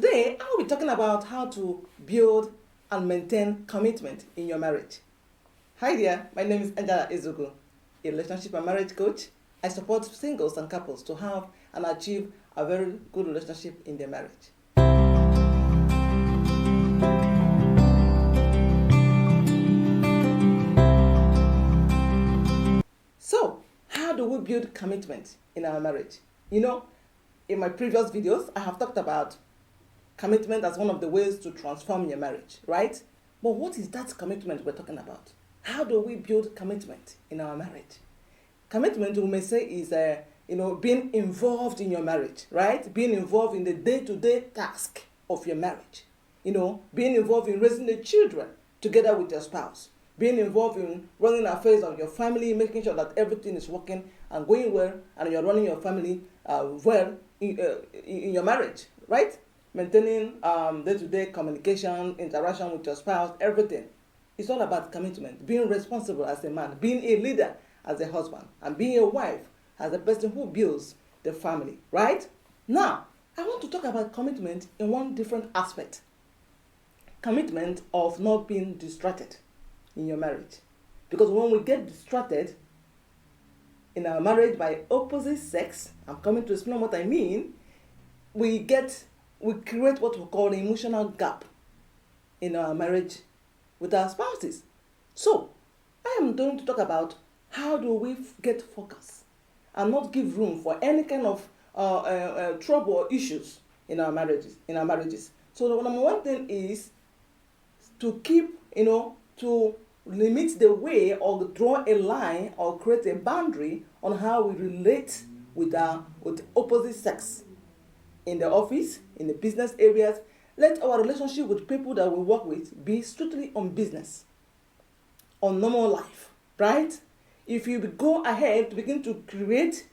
Today, I will be talking about how to build and maintain commitment in your marriage. Hi there, my name is Angela Ezugu, a relationship and marriage coach. I support singles and couples to have and achieve a very good relationship in their marriage. So, how do we build commitment in our marriage? In my previous videos, I have talked about commitment as one of the ways to transform your marriage, right? But what is that commitment we're talking about? How do we build commitment in our marriage? Commitment, we may say, is being involved in your marriage, right? Being involved in the day-to-day task of your marriage. Being involved in raising the children together with your spouse. Being involved in running affairs of your family, making sure that everything is working and going well, and you're running your family well in your marriage, right? Maintaining day-to-day communication, interaction with your spouse, everything. It's all about commitment. Being responsible as a man, being a leader as a husband, and being a wife as a person who builds the family, right? Now, I want to talk about commitment in one different aspect. Commitment of not being distracted in your marriage. Because when we get distracted in our marriage by opposite sex, I'm coming to explain what I mean, we create what we call an emotional gap in our marriage with our spouses. So, I am going to talk about how do we get focus and not give room for any kind of trouble or issues in our marriages. So the number one thing is to keep, to limit the way or draw a line or create a boundary on how we relate with opposite sex. In the office, in the business areas, let our relationship with people that we work with be strictly on business, on normal life, right? If you go ahead to begin to create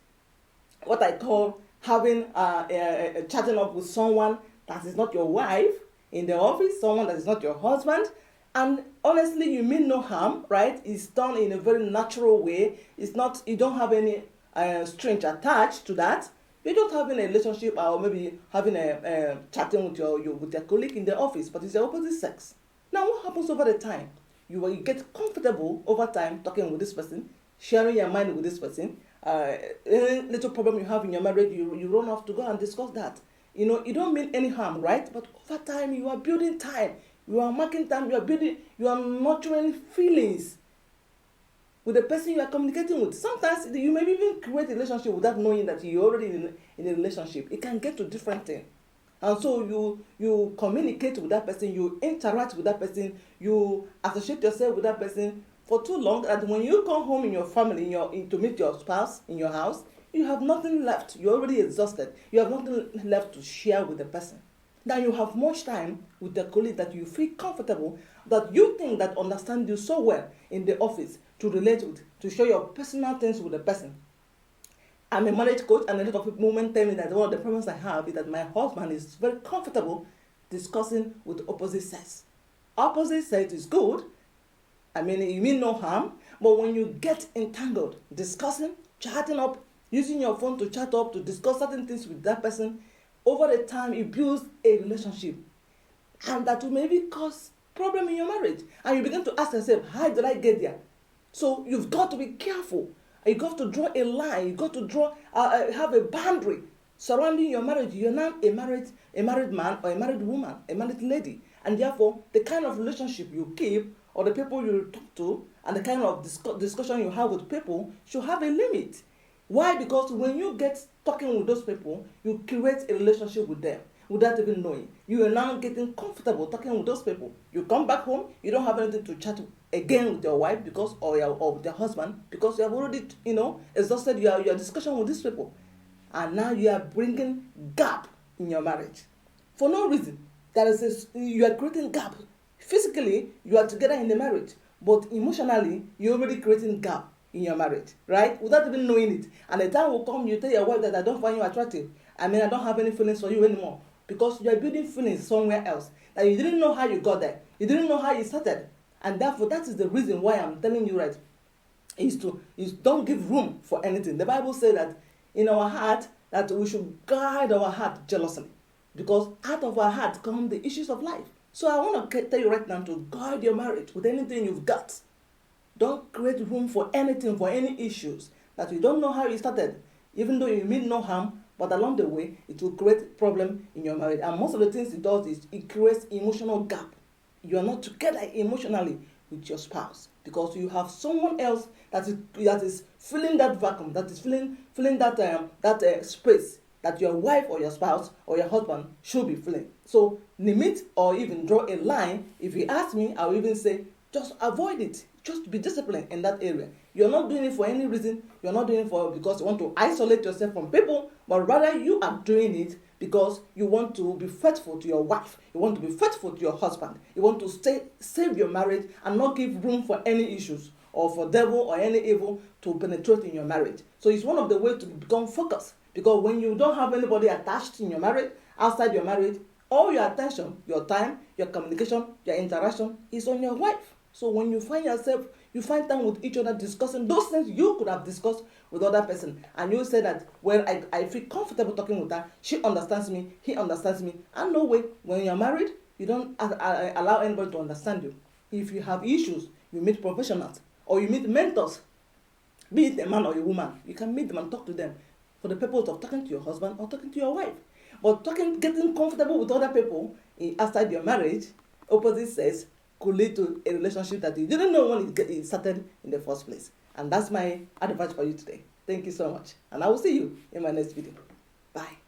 what I call having a chatting up with someone that is not your wife in the office, someone that is not your husband, and honestly, you mean no harm, right? It's done in a very natural way. You don't have any strings attached to that. You're just having a relationship or maybe having a chatting with your colleague in the office, but it's the opposite sex. Now, what happens over the time? You get comfortable over time talking with this person, sharing your mind with this person. Any little problem you have in your marriage, you run off to go and discuss that. You don't mean any harm, right? But over time, you are building time. You are marking time. You are nurturing feelings with the person you are communicating with. Sometimes you may even create a relationship without knowing that you're already in a relationship. It can get to different things. And so you communicate with that person, you interact with that person, you associate yourself with that person for too long that when you come home in your family, to meet your spouse in your house, you have nothing left. You're already exhausted. You have nothing left to share with the person. Now you have much time with the colleague that you feel comfortable, that you think that understand you so well in the office to relate with, to share your personal things with the person. I'm a marriage coach, and a lot of people tell me that one of the problems I have is that my husband is very comfortable discussing with opposite sex. Opposite sex is good. You mean no harm, but when you get entangled, discussing, chatting up, using your phone to chat up, to discuss certain things with that person, over the time it builds a relationship. And that will maybe cause problem in your marriage. And you begin to ask yourself, how did I get there? So you've got to be careful. You got to draw a line. You got to have a boundary surrounding your marriage. You're not a married man or a married woman, a married lady. And therefore, the kind of relationship you keep or the people you talk to and the kind of discussion you have with people should have a limit. Why? Because when you get talking with those people, you create a relationship with them without even knowing. You are now getting comfortable talking with those people. You come back home, you don't have anything to chat again with your wife or with your husband because you have already, exhausted your discussion with these people. And now you are bringing gap in your marriage. For no reason. You are creating gap. Physically, you are together in the marriage. But emotionally, you're already creating gap in your marriage, right? Without even knowing it. And the time will come, you tell your wife that I don't find you attractive. I don't have any feelings for you anymore. Because you are building feelings somewhere else. That you didn't know how you got there. You didn't know how you started. And therefore, that is the reason why I'm telling you right. Is don't give room for anything. The Bible says that in our heart, that we should guard our heart jealously. because out of our heart come the issues of life. So I want to tell you right now to guard your marriage with anything you've got. Don't create room for anything, for any issues that you don't know how you started, even though you mean no harm, but along the way, it will create problem in your marriage. And most of the things it does is it creates emotional gap. You are not together emotionally with your spouse because you have someone else that is filling that vacuum, that is filling that space that your wife or your spouse or your husband should be filling. So limit or even draw a line. If you ask me, I will even say just avoid it. Just be disciplined in that area. You're not doing it for any reason. You're not doing it because you want to isolate yourself from people, but rather you are doing it because you want to be faithful to your wife. You want to be faithful to your husband. You want to save your marriage and not give room for any issues or for devil or any evil to penetrate in your marriage. So it's one of the ways to become focused, because when you don't have anybody attached in your marriage, outside your marriage, all your attention, your time, your communication, your interaction is on your wife. So when you find yourself, you find time with each other discussing those things you could have discussed with other person, and you say that, well, I feel comfortable talking with her, she understands me, he understands me, and no way, when you're married, you don't allow anybody to understand you. If you have issues, you meet professionals, or you meet mentors, be it a man or a woman, you can meet them and talk to them for the purpose of talking to your husband or talking to your wife. But getting comfortable with other people outside your marriage, opposite sex, could lead to a relationship that you didn't know when it started in the first place. And that's my advice for you today. Thank you so much. And I will see you in my next video. Bye.